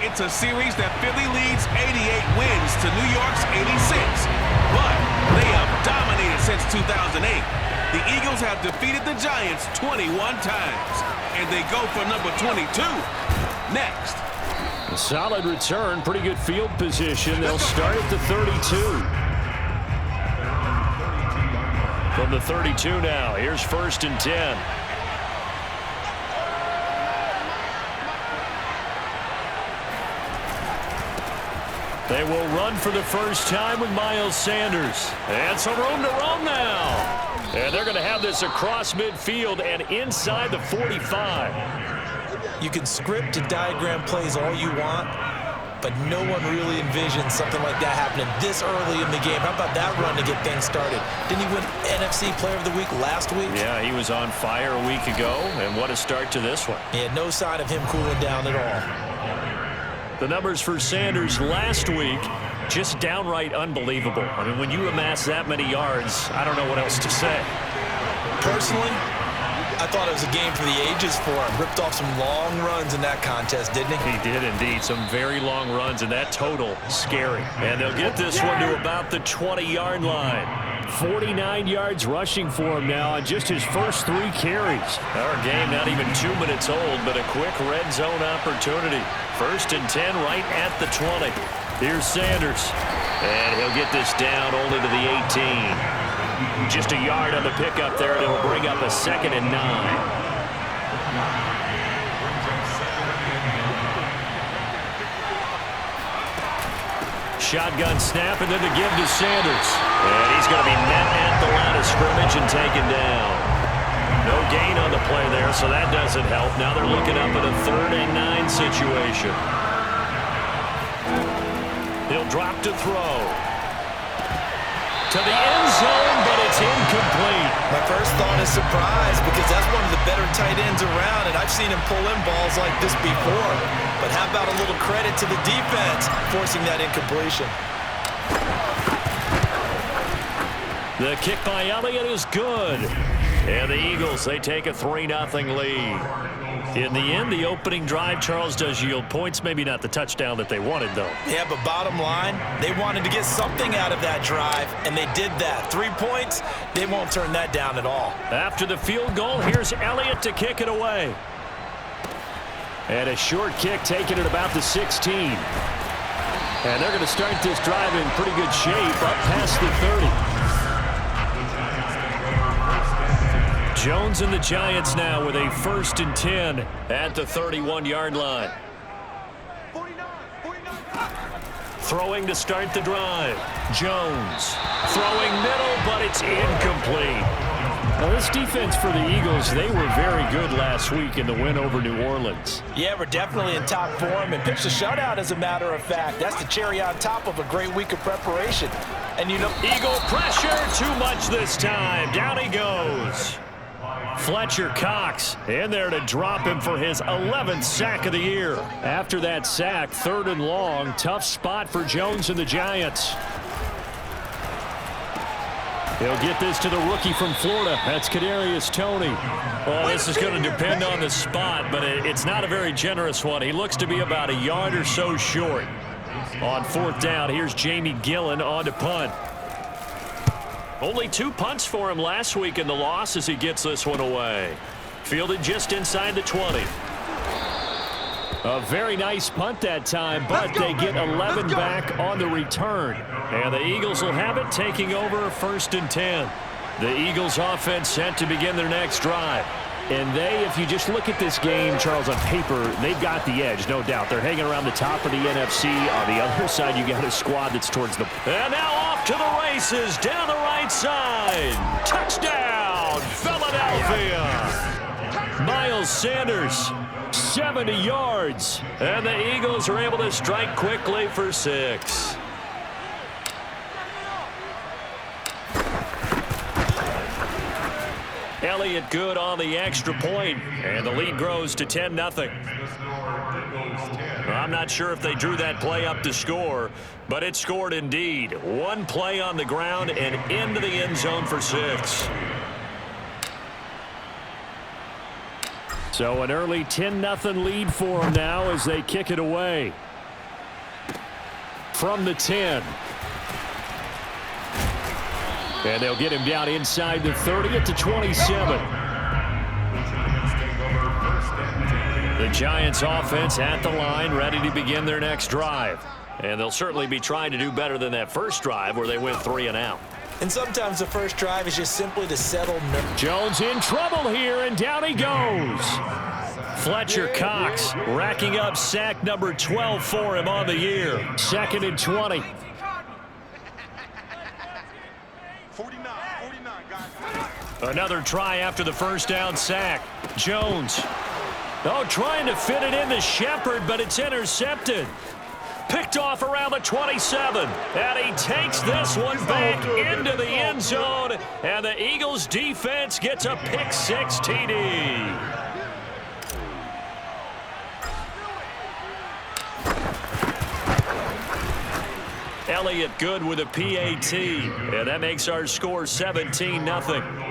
It's a series that Philly leads 88 wins to New York's 86. But they have dominated since 2008. The Eagles have defeated the Giants 21 times. And they go for number 22 next. A solid return, pretty good field position. They'll start at the 32. From the 32 now, here's 1st and 10. They will run for the first time with Miles Sanders. And some room to roam now. And they're going to have this across midfield and inside the 45. You can script and diagram plays all you want, but no one really envisions something like that happening this early in the game. How about that run to get things started? Didn't he win NFC Player of the Week last week? Yeah, he was on fire a week ago, and what a start to this one. Yeah, no sign of him cooling down at all. The numbers for Sanders last week, just downright unbelievable. I mean, when you amass that many yards, I don't know what else to say. Personally, I thought it was a game for the ages for him. Ripped off some long runs in that contest, didn't he? He did indeed. Some very long runs, and that total, scary. And they'll get this one to about the 20-yard line. 49 yards rushing for him now on just his first 3 carries. Our game not even 2 minutes old, but a quick red zone opportunity. 1st and 10 right at the 20. Here's Sanders. And he'll get this down only to the 18. Just a yard on the pickup there, and it'll bring up a 2nd and 9. Shotgun snap, and then the give to Sanders. And he's going to be met at the line of scrimmage and taken down. No gain on the play there, so that doesn't help. Now they're looking up at a 3rd and 9 situation. He'll drop to throw. To the end zone, but it's incomplete. My first thought is surprise, because that's one of the better tight ends around, and I've seen him pull in balls like this before. But how about a little credit to the defense forcing that incompletion? The kick by Elliott is good. And the Eagles, they take a 3-0 lead. In the end, the opening drive, Charles, does yield points. Maybe not the touchdown that they wanted, though. Yeah, but bottom line, they wanted to get something out of that drive, and they did that. 3 points, they won't turn that down at all. After the field goal, here's Elliott to kick it away. And a short kick taken at about the 16. And they're going to start this drive in pretty good shape up past the 30. Jones and the Giants now with a 1st and 10 at the 31-yard line. Throwing to start the drive. Jones throwing middle, but it's incomplete. Now, this defense for the Eagles, they were very good last week in the win over New Orleans. Yeah, we're definitely in top form and pitched a shutout, as a matter of fact. That's the cherry on top of a great week of preparation. And you know, Eagle pressure, too much this time. Down he goes. Fletcher Cox in there to drop him for his 11th sack of the year. After that sack, 3rd and long, tough spot for Jones and the Giants. He'll get this to the rookie from Florida. That's Kadarius Toney. Well, this is going to depend on the spot, but it's not a very generous one. He looks to be about a yard or so short. On 4th down, here's Jamie Gillen on to punt. Only 2 punts for him last week in the loss as he gets this one away. Fielded just inside the 20. A very nice punt that time, but they get 11 back on the return. And the Eagles will have it, taking over 1st and 10. The Eagles offense set to begin their next drive. And they, if you just look at this game, Charles, on paper, they've got the edge, no doubt. They're hanging around the top of the NFC. On the other side, you got a squad that's towards the... And now off to the races, down the right side. Touchdown, Philadelphia. Miles Sanders, 70 yards. And the Eagles are able to strike quickly for 6. Elliott good on the extra point, and the lead grows to 10-0. I'm not sure if they drew that play up to score, but it scored indeed. 1 play on the ground and into the end zone for 6. So an early 10-0 lead for them now as they kick it away. from the 10. And they'll get him down inside the 30 at the 27. The Giants offense at the line, ready to begin their next drive. And they'll certainly be trying to do better than that first drive where they went 3 and out. And sometimes the first drive is just simply to settle. Jones in trouble here, and down he goes. Fletcher Cox racking up sack number 12 for him on the year. 2nd and 20. 49, Another try after the first down sack. Jones. Oh, trying to fit it into Shepard, but it's intercepted. Picked off around the 27. And he takes this one back into the end zone. And the Eagles defense gets a pick 6 TD. Elliott good with a PAT. And that makes our score 17-0.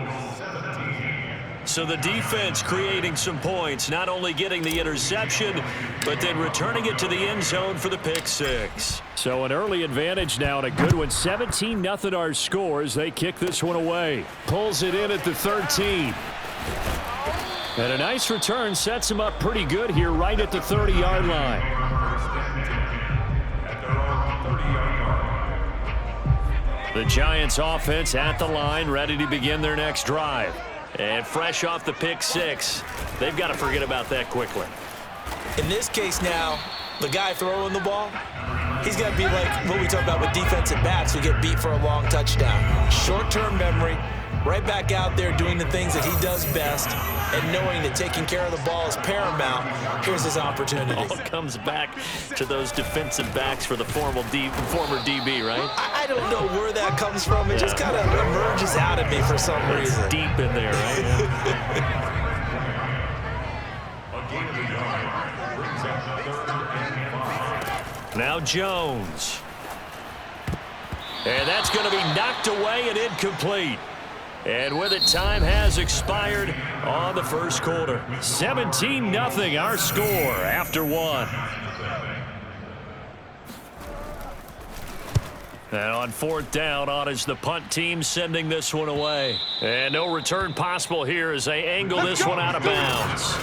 So the defense creating some points, not only getting the interception, but then returning it to the end zone for the pick 6. So an early advantage now and a good one. 17-0 our score as they kick this one away. Pulls it in at the 13. And a nice return sets him up pretty good here right at the 30-yard line. The Giants offense at the line, ready to begin their next drive. And fresh off the pick 6, they've got to forget about that quickly. In this case now, the guy throwing the ball, he's got to be like what we talk about with defensive backs who get beat for a long touchdown. Short-term memory, right back out there doing the things that he does best, and knowing that taking care of the ball is paramount. Here's his opportunity. All comes back to those defensive backs for the former DB, right? I don't know where that comes from. It just kind of emerges out of me for some reason. It's deep in there, right? Now Jones. And that's going to be knocked away and incomplete. And with it, time has expired on the first quarter. 17-0 our score after 1. And on 4th down, on is the punt team sending this one away. And no return possible here as they angle this one out of bounds.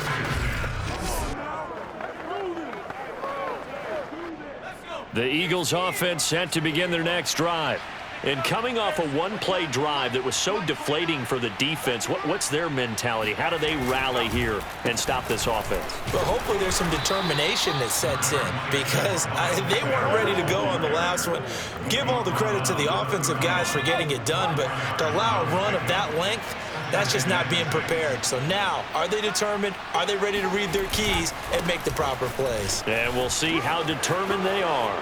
The Eagles offense set to begin their next drive. And coming off a one-play drive that was so deflating for the defense, what's their mentality? How do they rally here and stop this offense? Well, hopefully there's some determination that sets in because they weren't ready to go on the last one. Give all the credit to the offensive guys for getting it done, but to allow a run of that length, that's just not being prepared. So now, are they determined? Are they ready to read their keys and make the proper plays? And we'll see how determined they are.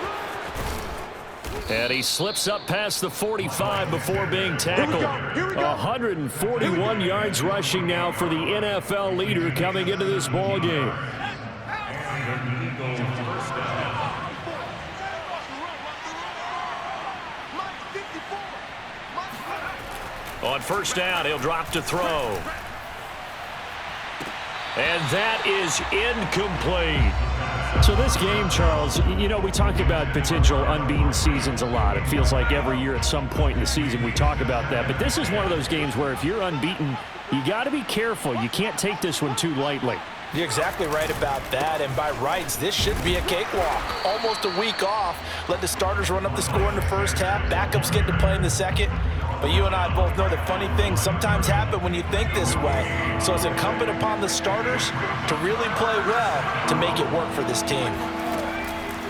And he slips up past the 45 before being tackled. 141 yards rushing now for the NFL leader coming into this ball game. On first down, he'll drop to throw. And that is incomplete. So this game, Charles, you know, we talk about potential unbeaten seasons a lot. It feels like every year at some point in the season we talk about that. But this is one of those games where if you're unbeaten, you got to be careful. You can't take this one too lightly. You're exactly right about that, and by rights, this should be a cakewalk. Almost a week off. Let the starters run up the score in the first half. Backups get to play in the second. But you and I both know that funny things sometimes happen when you think this way. So it's incumbent upon the starters to really play well to make it work for this team.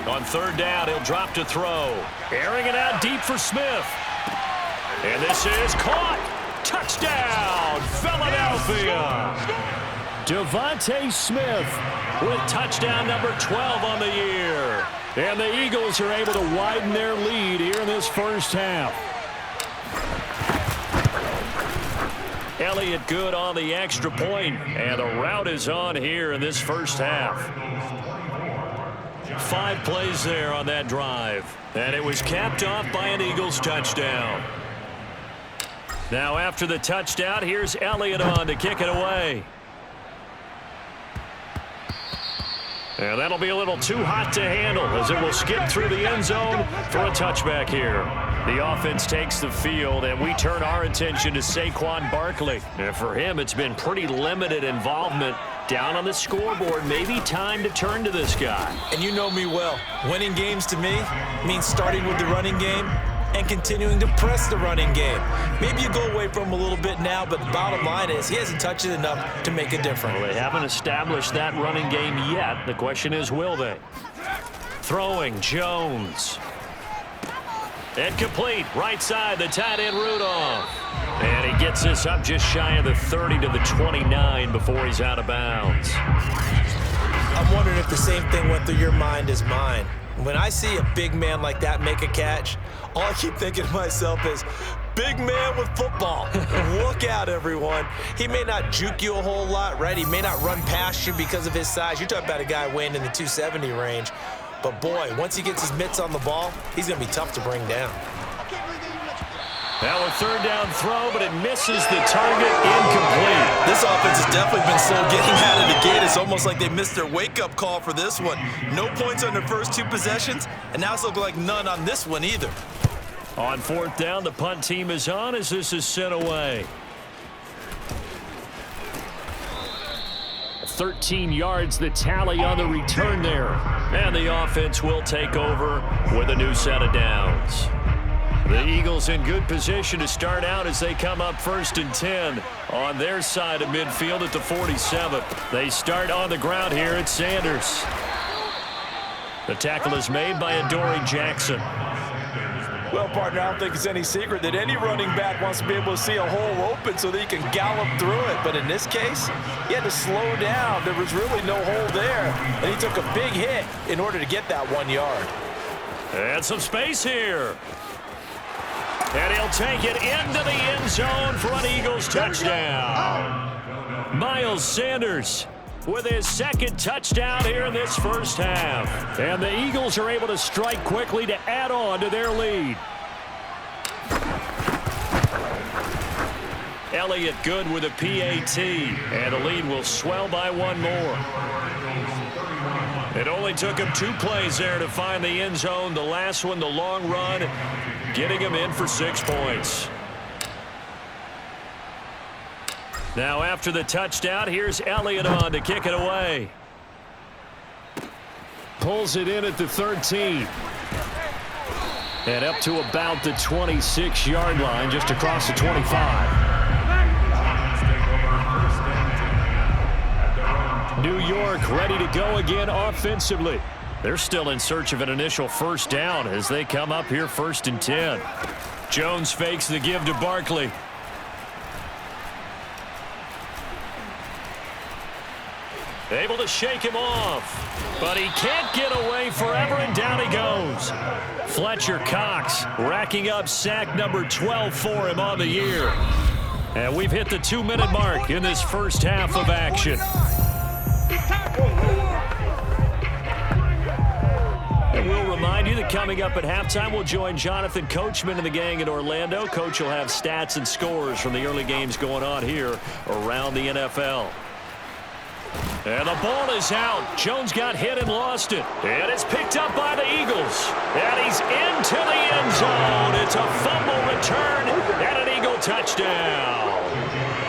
On third down, he'll drop to throw. Airing it out deep for Smith. And this is caught. Touchdown, Philadelphia. Devontae Smith with touchdown number 12 on the year. And the Eagles are able to widen their lead here in this first half. Elliott good on the extra point, and the route is on here in this first half. 5 plays there on that drive, and it was capped off by an Eagles touchdown. Now after the touchdown, here's Elliott on to kick it away. And that'll be a little too hot to handle as it will skip through the end zone for a touchback here. The offense takes the field, and we turn our attention to Saquon Barkley. And for him, it's been pretty limited involvement down on the scoreboard. Maybe time to turn to this guy. And you know me well. Winning games to me means starting with the running game and continuing to press the running game. Maybe you go away from him a little bit now, but the bottom line is he hasn't touched it enough to make a difference. Well, they haven't established that running game yet. The question is, will they? Throwing, Jones. Incomplete, right side, the tight end Rudolph. And he gets this up just shy of the 30 to the 29 before he's out of bounds. I'm wondering if the same thing went through your mind as mine. When I see a big man like that make a catch, all I keep thinking to myself is, big man with football. Look out, everyone. He may not juke you a whole lot, right? He may not run past you because of his size. You're talking about a guy weighing in the 270 range. But, boy, once he gets his mitts on the ball, he's going to be tough to bring down. Now a third down throw, but it misses the target, incomplete. This offense has definitely been slow getting out of the gate. It's almost like they missed their wake-up call for this one. No points on their first two possessions, and now it's looking like none on this one either. On fourth down, the punt team is on as this is sent away. 13 yards, the tally on the return there. And the offense will take over with a new set of downs. The Eagles in good position to start out as they come up 1st and 10 on their side of midfield at the 47. They start on the ground here at Sanders. The tackle is made by Adoree Jackson. Well, partner, I don't think it's any secret that any running back wants to be able to see a hole open so that he can gallop through it. But in this case, he had to slow down. There was really no hole there, and he took a big hit in order to get that 1 yard. And some space here. And he'll take it into the end zone for an Eagles touchdown. Miles Sanders with his second touchdown here in this first half. And the Eagles are able to strike quickly to add on to their lead. Elliott good with a PAT, and the lead will swell by one more. It only took him 2 plays there to find the end zone. The last one, the long run, getting him in for 6 points. Now after the touchdown, here's Elliott on to kick it away. Pulls it in at the 13. And up to about the 26-yard line, just across the 25. New York ready to go again offensively. They're still in search of an initial first down as they come up here 1st and 10. Jones fakes the give to Barkley. Able to shake him off, but he can't get away forever, and down he goes. Fletcher Cox racking up sack number 12 for him on the year. And we've hit the 2-minute mark in this first half of action. And we'll remind you that coming up at halftime, we'll join Jonathan Coachman and the gang in Orlando. Coach will have stats and scores from the early games going on here around the NFL. And the ball is out. Jones got hit and lost it. And it's picked up by the Eagles. And he's into the end zone. It's a fumble return and an Eagle touchdown.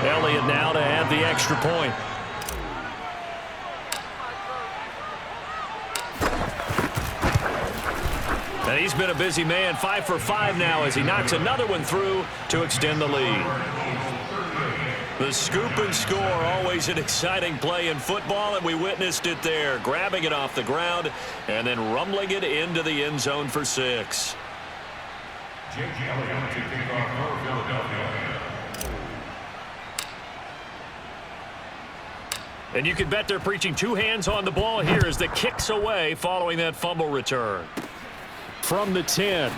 Elliott now to add the extra point. And he's been a busy man, 5 for 5 now as he knocks another one through to extend the lead. The scoop and score, always an exciting play in football, and we witnessed it there, grabbing it off the ground and then rumbling it into the end zone for 6. And you can bet they're preaching 2 hands on the ball here as the kick's away following that fumble return. From the 10.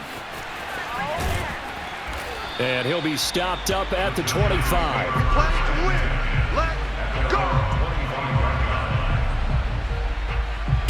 And he'll be stopped up at the 25.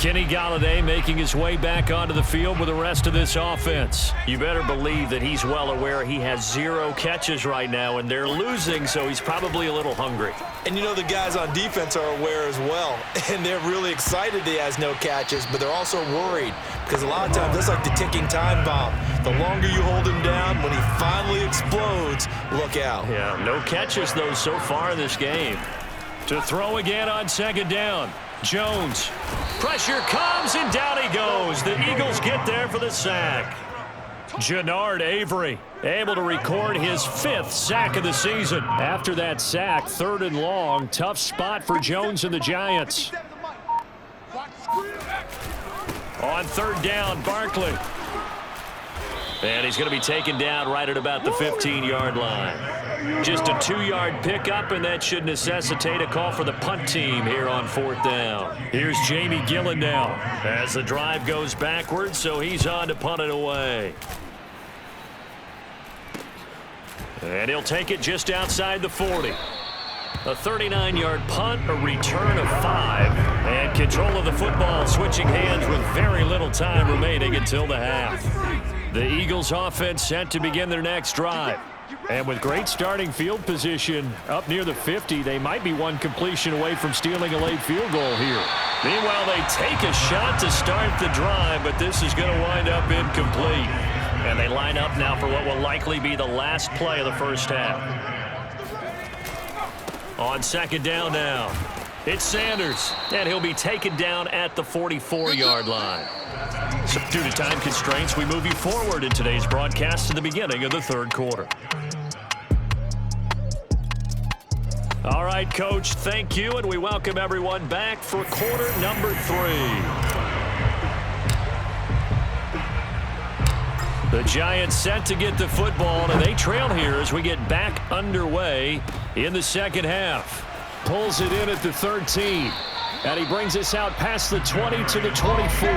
Kenny Galladay making his way back onto the field with the rest of this offense. You better believe that he's well aware he has 0 catches right now, and they're losing, so he's probably a little hungry. And you know the guys on defense are aware as well, and they're really excited he has no catches, but they're also worried because a lot of times that's like the ticking time bomb. The longer you hold him down, when he finally explodes, look out. Yeah, no catches, though, so far in this game. To throw again on 2nd down. Jones. Pressure comes, and down he goes. The Eagles get there for the sack. Jannard Avery able to record his 5th sack of the season. After that sack, 3rd and long. Tough spot for Jones and the Giants. On 3rd down, Barkley. And he's going to be taken down right at about the 15-yard line. Just a 2-yard pickup, and that should necessitate a call for the punt team here on 4th down. Here's Jamie Gillen now as the drive goes backwards, so he's on to punt it away. And he'll take it just outside the 40. A 39-yard punt, a return of 5, and control of the football switching hands with very little time remaining until the half. The Eagles offense set to begin their next drive. And with great starting field position up near the 50, they might be one completion away from stealing a late field goal here. Meanwhile, they take a shot to start the drive, but this is going to wind up incomplete. And they line up now for what will likely be the last play of the first half. On 2nd down now, it's Sanders, and he'll be taken down at the 44-yard line. So due to time constraints, we move you forward in today's broadcast to the beginning of the 3rd quarter. All right, Coach, thank you, and we welcome everyone back for quarter number 3. The Giants set to get the football, and they trail here as we get back underway in the 2nd half. Pulls it in at the 13, and he brings us out past the 20 to the 24.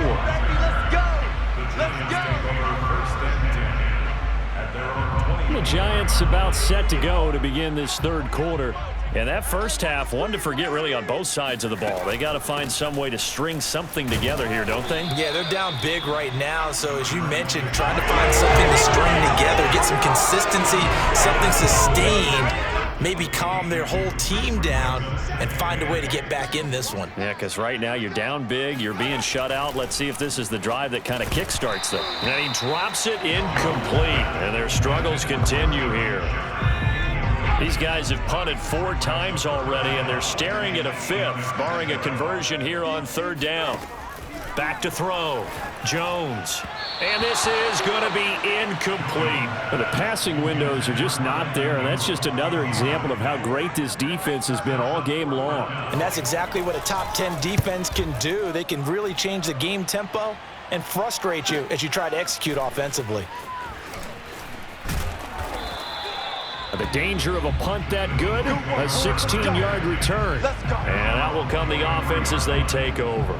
The Giants about set to go to begin this 3rd quarter. And that first half, one to forget really on both sides of the ball. They got to find some way to string something together here, don't they? Yeah, they're down big right now. So as you mentioned, trying to find something to string together, get some consistency, something sustained, maybe calm their whole team down and find a way to get back in this one. Yeah, because right now you're down big, you're being shut out. Let's see if this is the drive that kind of kickstarts them. And he drops it incomplete, and their struggles continue here. These guys have punted 4 times already, and they're staring at a 5th, barring a conversion here on 3rd down. Back to throw. Jones. And this is going to be incomplete. The passing windows are just not there, and that's just another example of how great this defense has been all game long. And that's exactly what a top 10 defense can do. They can really change the game tempo and frustrate you as you try to execute offensively. The danger of a punt that good, a 16-yard return. And out will come the offense as they take over.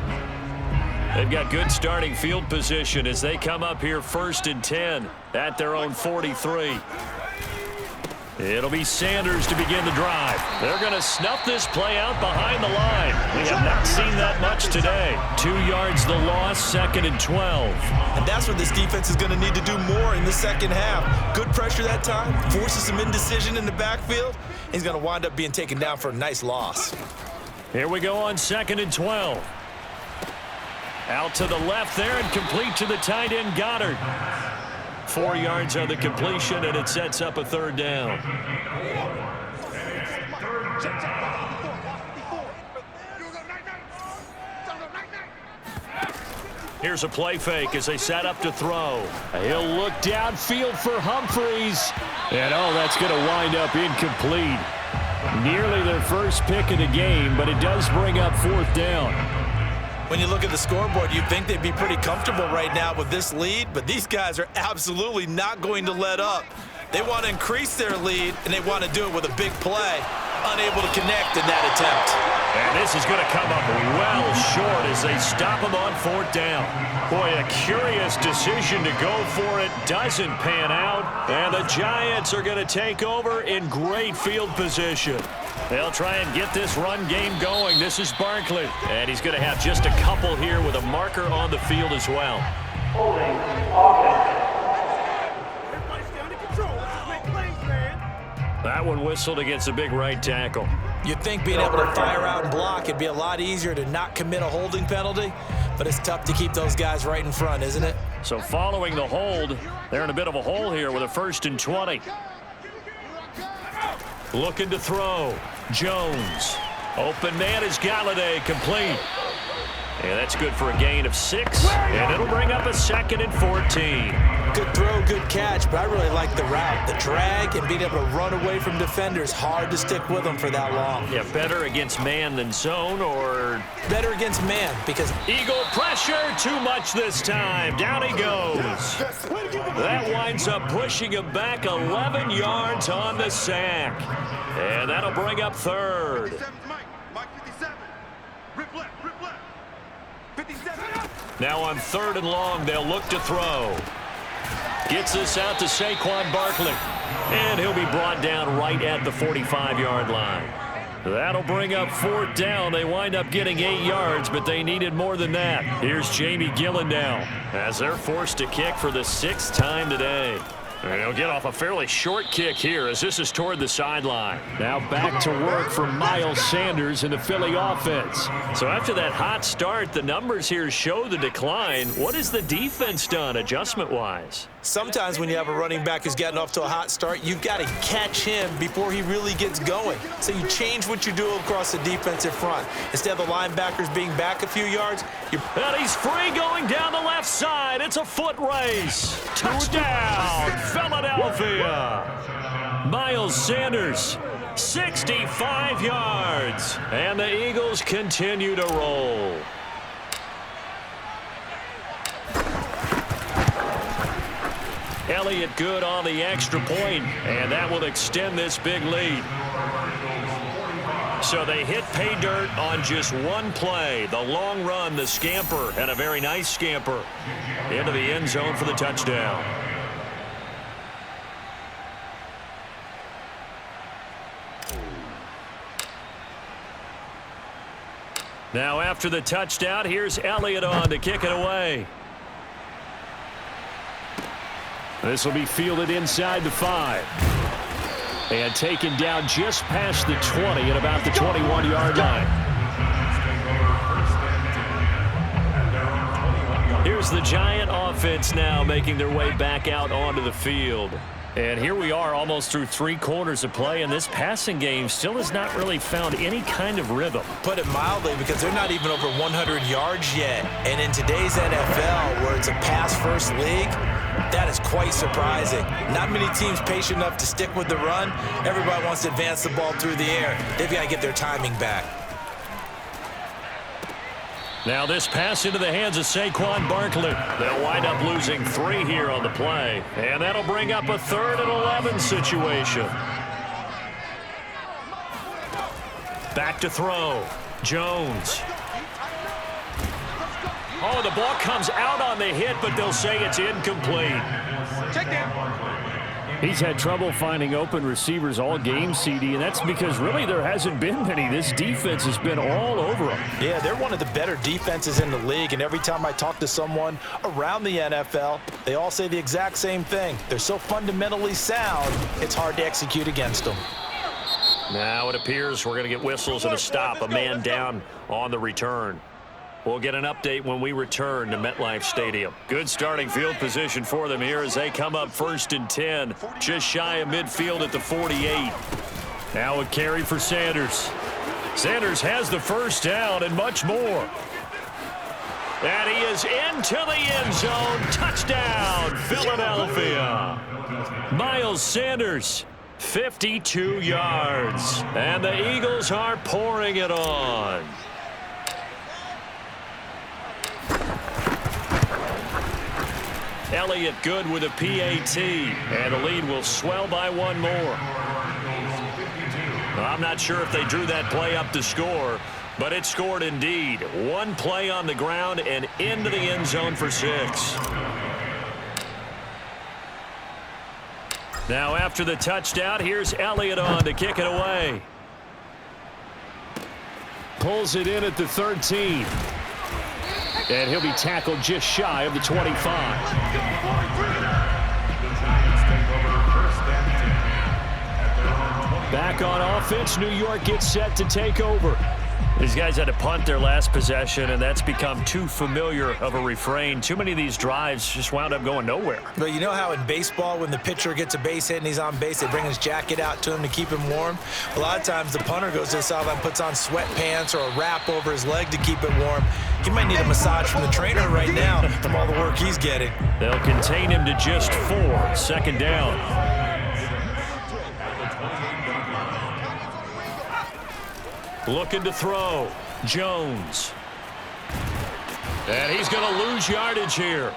They've got good starting field position as they come up here 1st and 10 at their own 43. It'll be Sanders to begin the drive. They're going to snuff this play out behind the line. We have not seen that much today. 2 yards the loss, 2nd and 12. And that's what this defense is going to need to do more in the 2nd half. Good pressure that time, forces some indecision in the backfield. He's going to wind up being taken down for a nice loss. Here we go on 2nd and 12. Out to the left there and complete to the tight end Goddard. 4 yards on the completion, and it sets up a 3rd down. Here's a play fake as they set up to throw. He'll look downfield for Humphreys. And, oh, that's going to wind up incomplete. Nearly their first pick of the game, but it does bring up 4th down. When you look at the scoreboard, you'd think they'd be pretty comfortable right now with this lead, but these guys are absolutely not going to let up. They want to increase their lead, and they want to do it with a big play. unable to connect in that attempt. And this is going to come up well short as they stop him on 4th down. Boy, a curious decision to go for it. Doesn't pan out. And the Giants are going to take over in great field position. They'll try and get this run game going. This is Barkley. And he's going to have just a couple here with a marker on the field as well. Holding offense. Everybody's down in control. Let's just make plays, man. That one whistled against a big right tackle. You'd think being able to fire out and block, it'd be a lot easier to not commit a holding penalty, but it's tough to keep those guys right in front, isn't it? So following the hold, they're in a bit of a hole here with a 1st and 20. Looking to throw. Jones. Open man is Galladay, complete. And that's good for a gain of 6, and it'll bring up a 2nd and 14. Good throw, good catch, but I really like the route. The drag and being able to run away from defenders, hard to stick with them for that long. Yeah, better against man than zone, or better against man, because Eagle pressure, too much this time. Down he goes. That winds up pushing him back 11 yards on the sack. And that'll bring up 3rd. Mike 57. Rip left, rip left. 57. Now on 3rd and long, they'll look to throw. Gets this out to Saquon Barkley. And he'll be brought down right at the 45-yard line. That'll bring up 4th down. They wind up getting 8 yards, but they needed more than that. Here's Jamie Gillen now as they're forced to kick for the 6th time today. And he'll get off a fairly short kick here as this is toward the sideline. Now back to work for Miles Sanders in the Philly offense. So after that hot start, the numbers here show the decline. What has the defense done adjustment-wise? sometimes when you have a running back who's getting off to a hot start, you've got to catch him before he really gets going. So you change what you do across the defensive front. Instead of the linebackers being back a few yards, and he's free going down the left side. It's a foot race. Touchdown, Philadelphia. Miles Sanders, 65 yards. And the Eagles continue to roll. Elliott good on the extra point, and that will extend this big lead. So they hit pay dirt on just one play. The long run, the scamper, and a very nice scamper into the end zone for the touchdown. Now after the touchdown, here's Elliott on to kick it away. This will be fielded inside the 5. And taken down just past the 20 at about the 21-yard line. Here's the Giant offense now making their way back out onto the field. And here we are almost through 3 quarters of play, and this passing game still has not really found any kind of rhythm. Put it mildly, because they're not even over 100 yards yet. And in today's NFL, where it's a pass-first league, that is quite surprising. Not many teams patient enough to stick with the run. Everybody wants to advance the ball through the air. They've got to get their timing back. Now this pass into the hands of Saquon Barkley. They'll wind up losing 3 here on the play. And that'll bring up a 3rd and 11 situation. Back to throw. Jones. Oh, the ball comes out on the hit, but they'll say it's incomplete. Check that. He's had trouble finding open receivers all game, CD, and that's because really there hasn't been many. This defense has been all over them. Yeah, they're one of the better defenses in the league, and every time I talk to someone around the NFL, they all say the exact same thing. They're so fundamentally sound, it's hard to execute against them. Now it appears we're going to get whistles and a stop. A man down on the return. We'll get an update when we return to MetLife Stadium. Good starting field position for them here as they come up 1st and 10. Just shy of midfield at the 48. Now a carry for Sanders. Sanders has the first down and much more. And he is into the end zone. Touchdown, Philadelphia. Miles Sanders, 52 yards. And the Eagles are pouring it on. Elliott good with a PAT, and the lead will swell by 1 more. I'm not sure if they drew that play up to score, but it scored indeed. One play on the ground and into the end zone for 6. Now after the touchdown, here's Elliott on to kick it away. Pulls it in at the 13. And he'll be tackled just shy of the 25. Back on offense, New York gets set to take over. These guys had to punt their last possession, and that's become too familiar of a refrain. Too many of these drives just wound up going nowhere. But you know how in baseball, when the pitcher gets a base hit and he's on base, they bring his jacket out to him to keep him warm? A lot of times the punter goes to the sideline, puts on sweatpants or a wrap over his leg to keep it warm. He might need a massage from the trainer right now from all the work he's getting. They'll contain him to just 4. Second down. Looking to throw. Jones. And he's going to lose yardage here,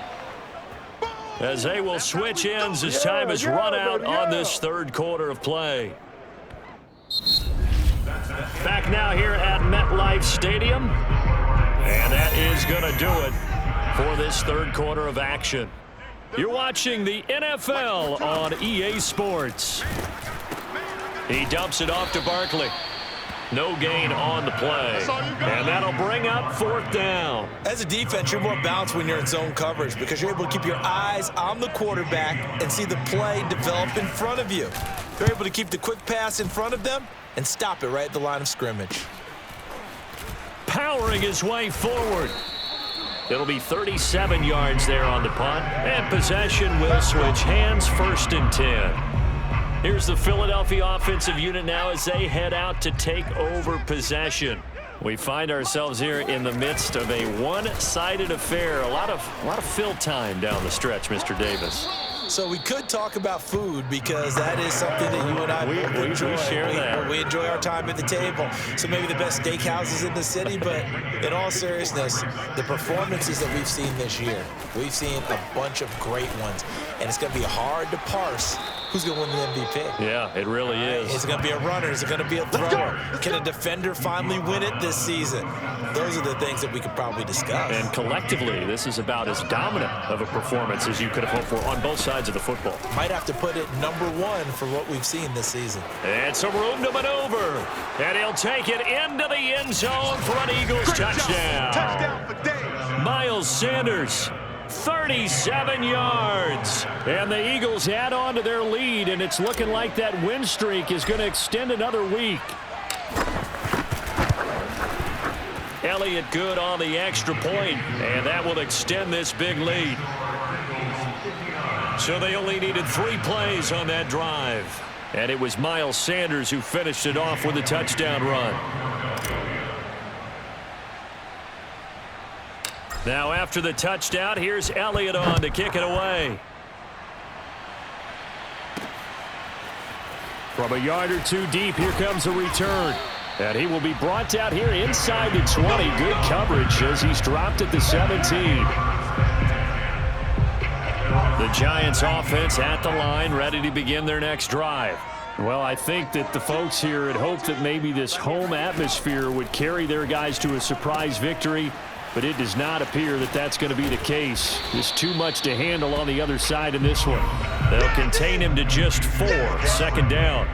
as they will switch ends as time has run out on this third quarter of play. Back now here at MetLife Stadium. And that is going to do it for this third quarter of action. You're watching the NFL on EA Sports. He dumps it off to Barkley. No gain on the play. And that'll bring up 4th down. As a defense, you're more balanced when you're in zone coverage because you're able to keep your eyes on the quarterback and see the play develop in front of you. You're able to keep the quick pass in front of them and stop it right at the line of scrimmage. Powering his way forward. It'll be 37 yards there on the punt. And possession will switch hands, 1st and 10. Here's the Philadelphia offensive unit now as they head out to take over possession. We find ourselves here in the midst of a one-sided affair. A lot of fill time down the stretch, Mr. Davis. So we could talk about food because that is something that you and I enjoy. We share that. We enjoy our time at the table. So maybe the best steakhouses in the city, but in all seriousness, the performances that we've seen this year, we've seen a bunch of great ones, and it's going to be hard to parse who's going to win the MVP. Yeah, it really is. Is it going to be a runner? Is it going to be a thrower? Can a defender finally win it this season? Those are the things that we could probably discuss. And collectively, this is about as dominant of a performance as you could have hoped for on both sides of the football. Might have to put it #1 for what we've seen this season. And some room to maneuver. And he'll take it into the end zone for an Eagles touchdown. Touchdown for Dave. Miles Sanders, 37 yards. And the Eagles add on to their lead, and it's looking like that win streak is going to extend another week. Elliott good on the extra point, and that will extend this big lead. So they only needed 3 plays on that drive. And it was Miles Sanders who finished it off with a touchdown run. Now after the touchdown, here's Elliott on to kick it away. From a yard or 2 deep, here comes a return. And he will be brought out here inside the 20. Good coverage as he's dropped at the 17. The Giants offense at the line, ready to begin their next drive. Well, I think that the folks here had hoped that maybe this home atmosphere would carry their guys to a surprise victory, but it does not appear that that's going to be the case. There's too much to handle on the other side in this one. They'll contain him to just 4. Second down.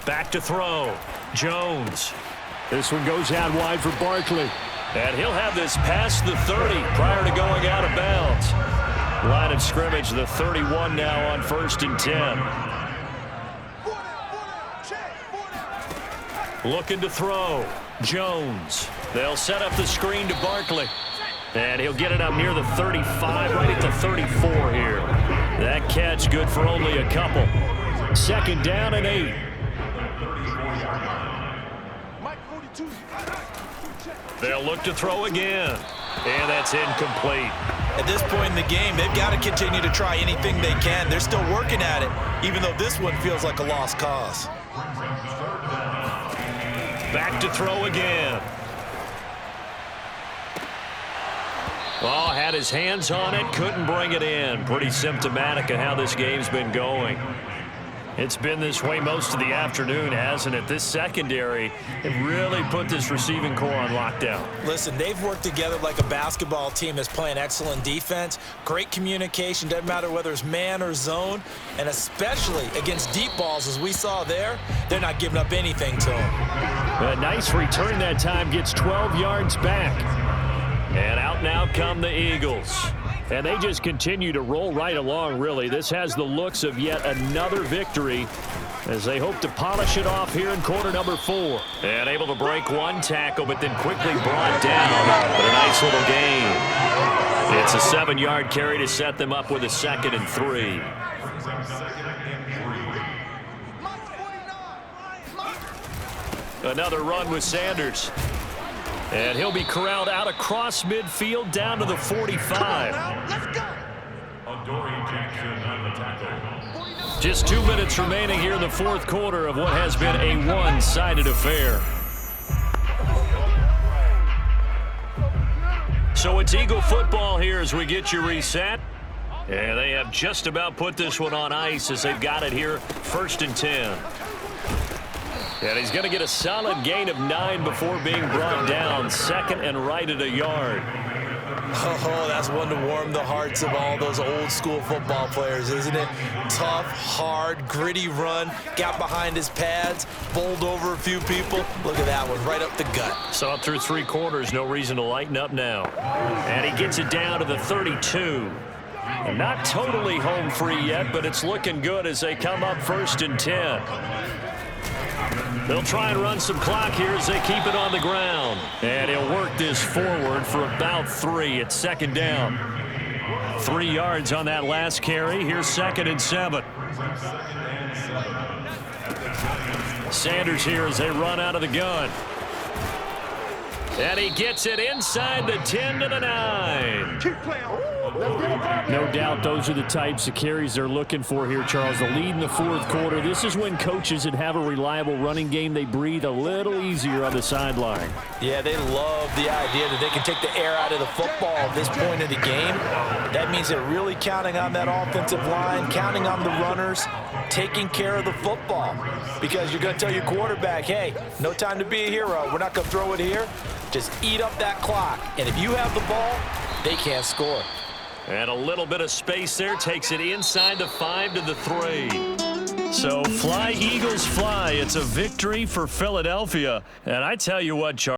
Back to throw. Jones. This one goes out wide for Barkley. And he'll have this past the 30 prior to going out of bounds. Line of scrimmage, the 31 now on 1st and 10. Looking to throw. Jones. They'll set up the screen to Barkley. And he'll get it up near the 35, right at the 34 here. That catch good for only a couple. Second down and 8. They'll look to throw again. And that's incomplete. At this point in the game, they've got to continue to try anything they can. They're still working at it, even though this one feels like a lost cause. Back to throw again. his hands on it, couldn't bring it in. Pretty symptomatic of how this game's been going. It's been this way most of the afternoon, hasn't it? This secondary, it really put this receiving core on lockdown. Listen, they've worked together like a basketball team that's playing excellent defense. Great communication, doesn't matter whether it's man or zone. And especially against deep balls, as we saw there, they're not giving up anything to them. A nice return that time, gets 12 yards back. And out now come the Eagles. And they just continue to roll right along, really. This has the looks of yet another victory as they hope to polish it off here in quarter number 4. And able to break one tackle, but then quickly brought down. But a nice little gain. It's a 7-yard carry to set them up with a 2nd and 3. Another run with Sanders. And he'll be corralled out across midfield down to the 45. Just 2 minutes remaining here in the 4th quarter of what has been a one-sided affair. So it's Eagle football here as we get you reset. And they have just about put this one on ice as they've got it here, 1st and 10. And he's going to get a solid gain of 9 before being brought down. 2nd and right at a yard. Oh, that's one to warm the hearts of all those old school football players, isn't it? Tough, hard, gritty run. Got behind his pads, bowled over a few people. Look at that one, right up the gut. Saw it through 3 quarters. No reason to lighten up now. And he gets it down to the 32. And not totally home free yet, but it's looking good as they come up 1st and 10. They'll try and run some clock here as they keep it on the ground. And he'll work this forward for about 3. It's 2nd down. 3 yards on that last carry. Here's 2nd and 7. Sanders here as they run out of the gun. And he gets it inside the 10 to the 9. Keep playing. Let's get it back. No doubt those are the types of carries they're looking for here, Charles. The lead in the 4th quarter. This is when coaches that have a reliable running game, they breathe a little easier on the sideline. Yeah, they love the idea that they can take the air out of the football at this point of the game. That means they're really counting on that offensive line, counting on the runners, taking care of the football. Because you're going to tell your quarterback, hey, no time to be a hero. We're not going to throw it here. Just eat up that clock. And if you have the ball, they can't score. And a little bit of space there takes it inside the 5 to the 3. So fly, Eagles, fly. It's a victory for Philadelphia. And I tell you what, Charles.